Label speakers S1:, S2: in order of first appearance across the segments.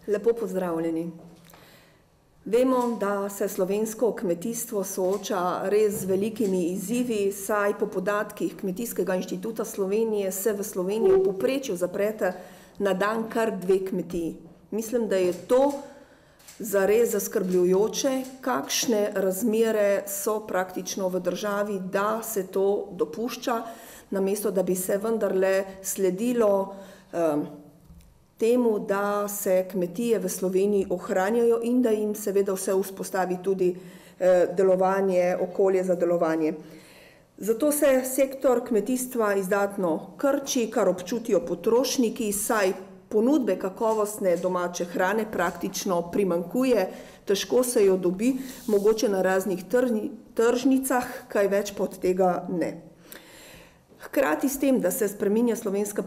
S1: Lepo pozdravljeni. Vemo, da se slovensko kmetijstvo sooča res z velikimi izzivi, saj po podatkih Kmetijskega inštituta Slovenije se v Sloveniji v povprečju zaprete na dan kar 2 kmetiji. Mislim, da je to zares zaskrbljujoče, kakšne razmere so praktično v državi, da se to dopušča, namesto da bi se vendarle sledilo temu, da se kmetije v Sloveniji ohranjajo in da jim seveda vse vzpostavi tudi delovanje, okolje za delovanje. Zato se sektor kmetijstva izdatno krči, kar občutijo potrošniki, saj ponudbe kakovostne domače hrane praktično primanjkuje, težko se jo dobi, mogoče na raznih tržnicah, kaj več pa od tega ne. Hkrati s tem, da se spreminja slovenska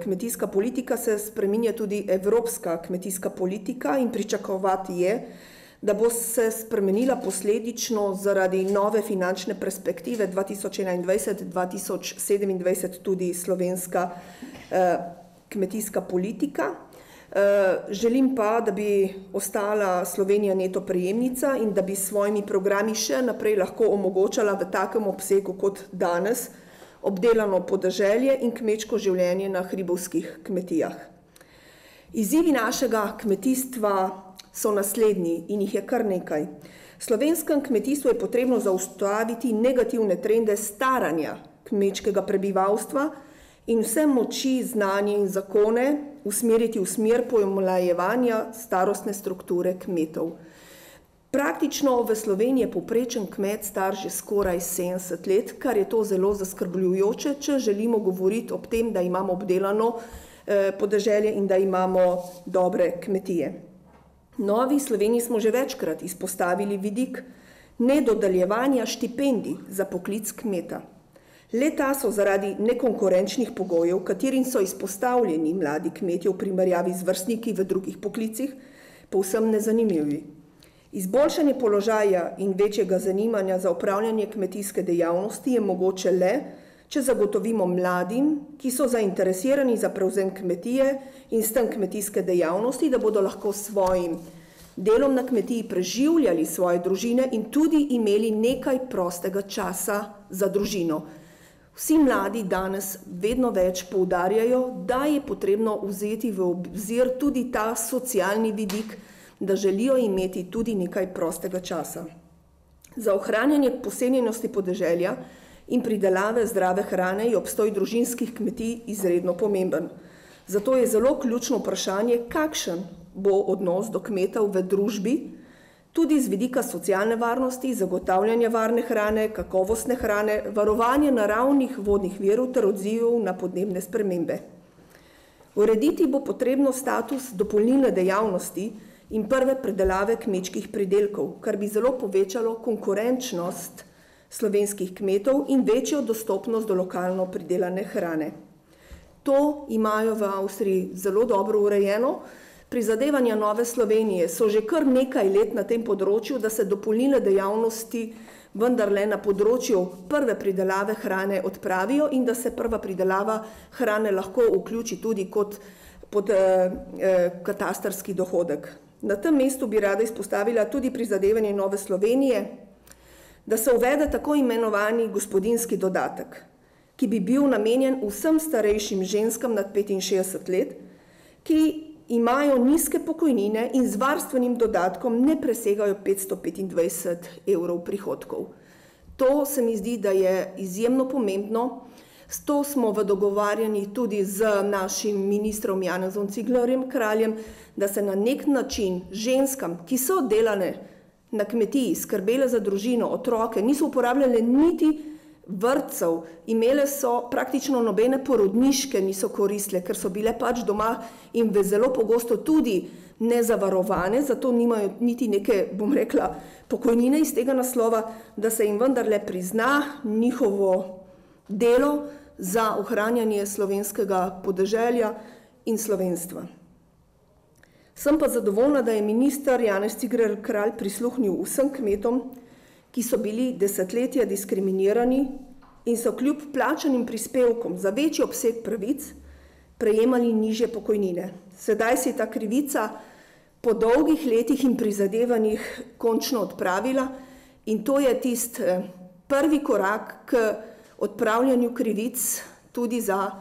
S1: kmetijska politika, se spreminja tudi evropska kmetijska politika in pričakovati je, da bo se spremenila posledično zaradi nove finančne perspektive 2021-2027 tudi slovenska kmetijska politika. Želim pa, da bi ostala Slovenija neto prejemnica in da bi s svojimi programi še naprej lahko omogočala v takem obsegu kot danes obdelano podeželje in kmečko življenje na hribovskih kmetijah. Izzivi našega kmetijstva so naslednji in jih je kar nekaj. Slovenskem kmetijstvu je potrebno zaustaviti negativne trende staranja kmečkega prebivalstva in vse moči, znanje in zakone usmeriti v smer pomlajevanja starostne strukture kmetov. Praktično v Sloveniji je povprečen kmet star že skoraj 70 let, kar je to zelo zaskrbljujoče, če želimo govoriti ob tem, da imamo obdelano podeželje in da imamo dobre kmetije. Novi Sloveniji smo že večkrat izpostavili vidik nedodeljevanja štipendij za poklic kmeta. Le-ta so zaradi nekonkurenčnih pogojev, katerim so izpostavljeni mladi kmetje v primerjavi z vrstniki v drugih poklicih, povsem nezanimivi. Izboljšanje položaja in večjega zanimanja za opravljanje kmetijske dejavnosti je mogoče le, če zagotovimo mladim, ki so zainteresirani za prevzem kmetije in s tem kmetijske dejavnosti, da bodo lahko svojim delom na kmetiji preživljali svoje družine in tudi imeli nekaj prostega časa za družino. Vsi mladi danes vedno več poudarjajo, da je potrebno vzeti v obzir tudi ta socialni vidik, da želijo imeti tudi nekaj prostega časa. Za ohranjanje poseljenosti podeželja in pridelave zdrave hrane je obstoj družinskih kmetij izredno pomemben. Zato je zelo ključno vprašanje, kakšen bo odnos do kmetov v družbi, tudi z vidika socialne varnosti, zagotavljanja varne hrane, kakovostne hrane, varovanja naravnih vodnih virov ter odzivov na podnebne spremembe. Urediti bo potrebno status dopolnilne dejavnosti in prve predelave kmečkih pridelkov, kar bi zelo povečalo konkurenčnost slovenskih kmetov in večjo dostopnost do lokalno pridelane hrane. To imajo v Avstriji zelo dobro urejeno. Prizadevanja Nove Slovenije so že kar nekaj let na tem področju, da se dopolnilne dejavnosti vendarle na področju prve pridelave hrane odpravijo in da se prva pridelava hrane lahko vključi tudi kot katastrski dohodek. Na tem mestu bi rada izpostavila tudi prizadevanje Nove Slovenije, da se uvede tako imenovani gospodinjski dodatek, ki bi bil namenjen vsem starejšim ženskam nad 65 let, ki imajo nizke pokojnine in z varstvenim dodatkom ne presegajo 525 evrov prihodkov. To se mi zdi, da je izjemno pomembno. S to smo v dogovarjanju tudi z našim ministrom Janezom Ciglerjem Kraljem, da se na nek način ženskam, ki so delane na kmetiji, skrbele za družino, otroke, niso uporabljale niti vrtcev, imele so praktično nobene porodniške, niso koristile, ker so bile pač doma in zelo pogosto tudi nezavarovane, zato nimajo niti neke, bom rekla, pokojnine iz tega naslova, da se jim vendarle prizna njihovo delo za ohranjanje slovenskega podeželja in slovenstva. Sem pa zadovoljna, da je minister Janez Cigler Kralj prisluhnil vsem kmetom, ki so bili desetletja diskriminirani in so kljub plačanim prispevkom za večji obseg pravic prejemali nižje pokojnine. Sedaj se je ta krivica po dolgih letih in prizadevanjih končno odpravila in to je tisti prvi korak k odpravljanju krivic tudi za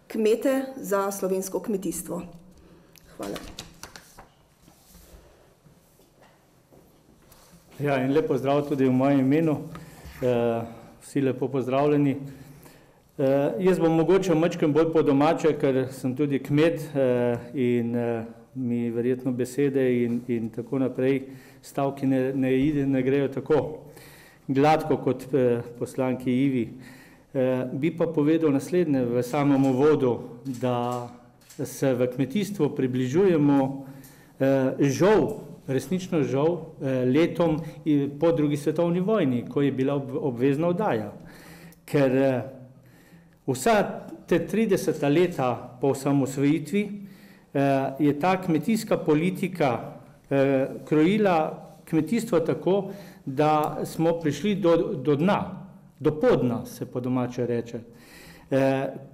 S1: kmete, za slovensko kmetijstvo. Hvala.
S2: Ja, in lepo zdrav tudi v mojem imenu. Vsi lepo pozdravljeni. Jaz bom mogoče majčkeno bolj po domače, ker sem tudi kmet in mi verjetno besede in tako naprej stavki ne grejo tako gladko kot poslanki Ivi. Bi pa povedal naslednje v samem uvodu, da se v kmetijstvu približujemo žal, resnično žal, letom po drugi svetovni vojni, ko je bila obvezna oddaja. Ker vsa te 30 leta po osamosvojitvi je ta kmetijska politika krojila kmetijstvo tako, da smo prišli do dna, do podna, se po domače reče.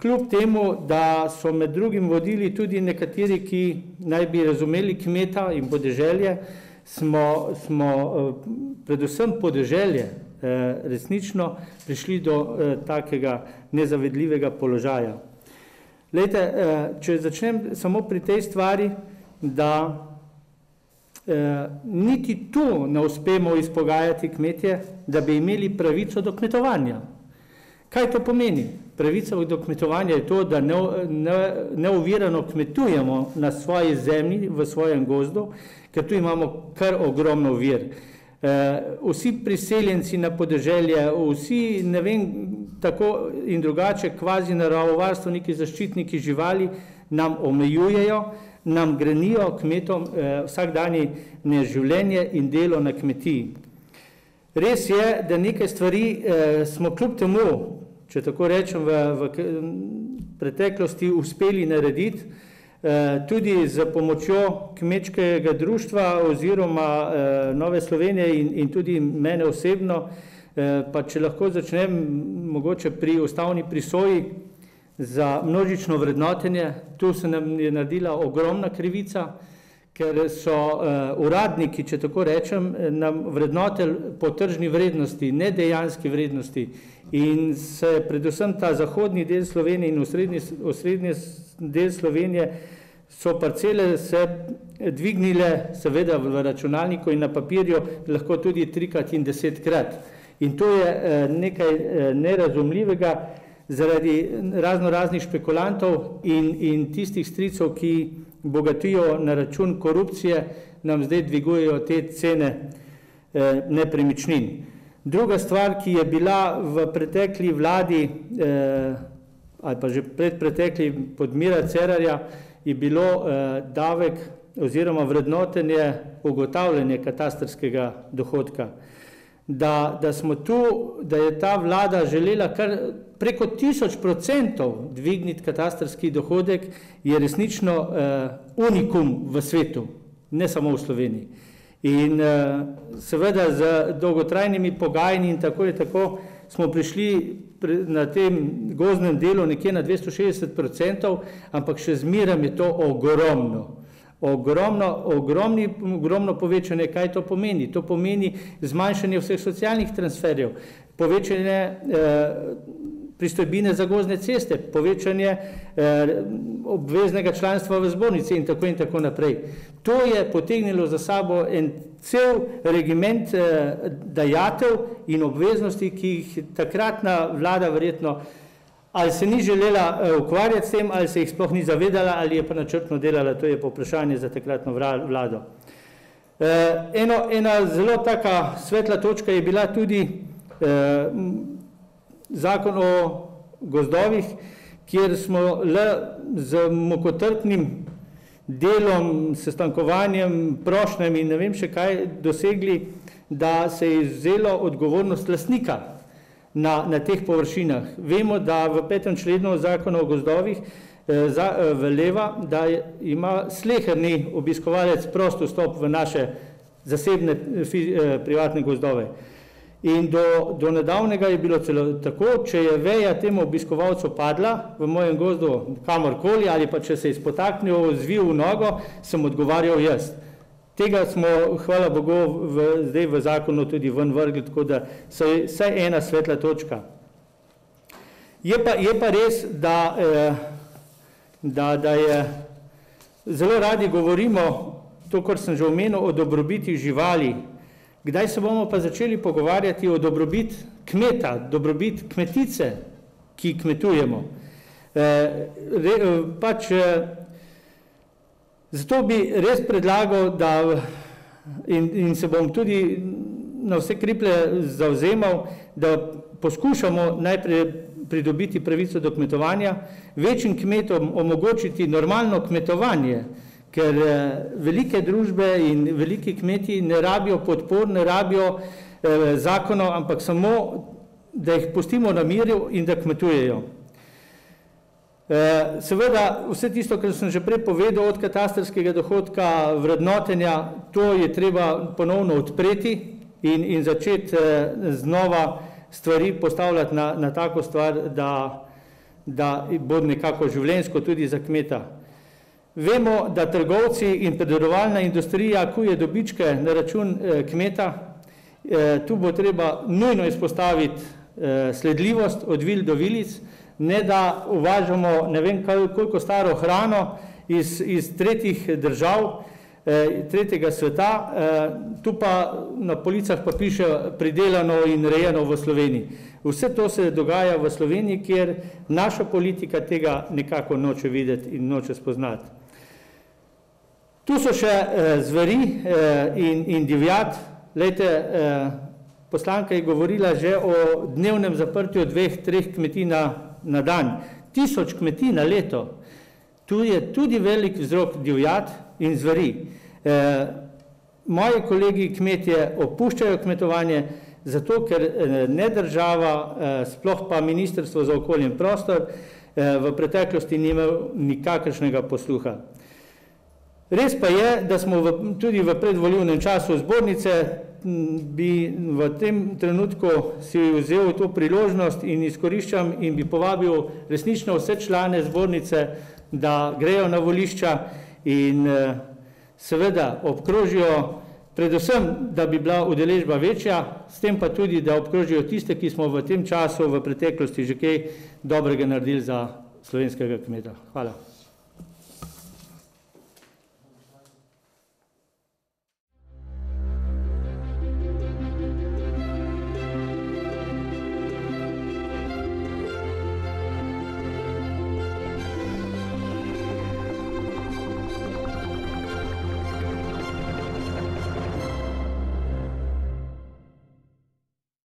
S2: Kljub temu, da so med drugim vodili tudi nekateri, ki naj bi razumeli kmeta in podeželje, smo predvsem podeželje resnično prišli do takega nezavedljivega položaja. Glejte, če začnem samo pri tej stvari, da niti tu ne uspemo izpogajati kmetje, da bi imeli pravico do kmetovanja. Kaj to pomeni? Pravica do kmetovanja je to, da neovirano kmetujemo na svoji zemlji, v svojem gozdu, ker tu imamo kar ogromno ovir. Vsi priseljenci na podeželje, vsi, ne vem, tako in drugače, kvazi naravovarstveniki, zaščitniki živali nam omejujejo, nam grenijo kmetom vsakdanje življenje in delo na kmetiji. Res je, da nekaj stvari smo kljub temu, če tako rečem, v preteklosti uspeli narediti, tudi z pomočjo kmečkega društva oziroma Nove Slovenije in tudi mene osebno, pa če lahko začnem mogoče pri ustavni prisoji za množično vrednotenje, tu se nam je naredila ogromna krivica, ker so uradniki, če tako rečem, nam vrednotili po tržni vrednosti, ne dejanski vrednosti in se predvsem ta zahodni del Slovenije in osrednji del Slovenije so parcele se dvignile, seveda v računalniku in na papirju, lahko tudi 3-krat in 10-krat. In to je nekaj nerazumljivega zaradi raznih špekulantov in tistih stricov, ki bogatijo na račun korupcije, nam zdaj dvigujejo te cene nepremičnin. Druga stvar, ki je bila v pretekli vladi ali pa že predpretekli pod Mira Cerarja, je bilo davek oziroma vrednotenje, ugotavljanje katastrskega dohodka. Da smo tu, da je ta vlada želela kar preko 1000% dvigniti katastrski dohodek, je resnično unikum v svetu, ne samo v Sloveniji. In seveda z dolgotrajnimi pogajanji in tako smo prišli na tem gozdnem delu nekje na 260%, ampak še zmeraj je to ogromno. Ogromno povečanje. Kaj to pomeni? To pomeni zmanjšanje vseh socialnih transferjev, povečanje pristojbine za gozdne ceste, povečanje obveznega članstva v zbornici in tako naprej. To je potegnilo za sabo en cel regiment dajatev in obveznosti, ki jih takratna vlada verjetno ali se ni želela ukvarjati s tem, ali se jih sploh ni zavedala, ali je pa načrtno delala, to je pa vprašanje za takratno vlado. Ena zelo taka svetla točka je bila tudi zakon o gozdovih, kjer smo le z mukotrpnim delom, sestankovanjem, prošnjem in ne vem še kaj dosegli, da se je vzelo odgovornost lastnika na teh površinah. Vemo, da v 5. členu zakona o gozdovih veleva, da ima sleherni obiskovalec prost vstop v naše zasebne privatne gozdove. In do nedavnega je bilo celo tako, če je veja temu obiskovalcu padla v mojem gozdu kamorkoli ali pa če se je spotaknil, zvil v nogo, sem odgovarjal jaz. Tega smo, hvala Bogu, zdaj v zakonu tudi ven vrgli, tako da je vsaj ena svetla točka. Je pa res, da je, zelo radi govorimo, to, kar sem že omenil, o dobrobiti živali. Kdaj se bomo pa začeli pogovarjati o dobrobit kmeta, dobrobit kmetice, ki kmetujemo? Zato bi res predlagal, in se bom tudi na vse kriplje zavzemal, da poskušamo najprej pridobiti pravico do kmetovanja, večjim kmetom omogočiti normalno kmetovanje, ker velike družbe in veliki kmeti ne rabijo podpor, ne rabijo zakonov, ampak samo, da jih pustimo na miru in da kmetujejo. Seveda, vse tisto, kar sem že prej povedal, od katastrskega dohodka, vrednotenja, to je treba ponovno odpreti in začeti znova stvari postavljati na tako stvar, da bo nekako življenjsko tudi za kmeta. Vemo, da trgovci in predelovalna industrija kuje dobičke na račun kmeta. Tu bo treba nujno izpostaviti sledljivost od vil do vilic, ne da uvažamo ne vem koliko staro hrano iz tretjih držav, tretjega sveta, tu pa na policah pa piše pridelano in rejeno v Sloveniji. Vse to se dogaja v Sloveniji, kjer naša politika tega nekako noče videti in noče spoznati. Tu so še zveri in divjad. Lejte, poslanka je govorila že o dnevnem zaprtju 2-3 kmetij na dan. 1000 kmetij na leto. Tu je tudi velik vzrok divjad in zveri. Moji kolegi kmetje opuščajo kmetovanje, zato ker ne država, sploh pa Ministrstvo za okolje in prostor v preteklosti ni imel nikakršnega posluha. Res pa je, da smo tudi v predvolilnem času zbornice, bi v tem trenutku si vzel to priložnost in izkoriščam in bi povabil resnično vse člane zbornice, da grejo na volišča in seveda obkrožijo, predvsem, da bi bila udeležba večja, s tem pa tudi, da obkrožijo tiste, ki smo v tem času v preteklosti že kaj dobrega naredili za slovenskega kmeta. Hvala.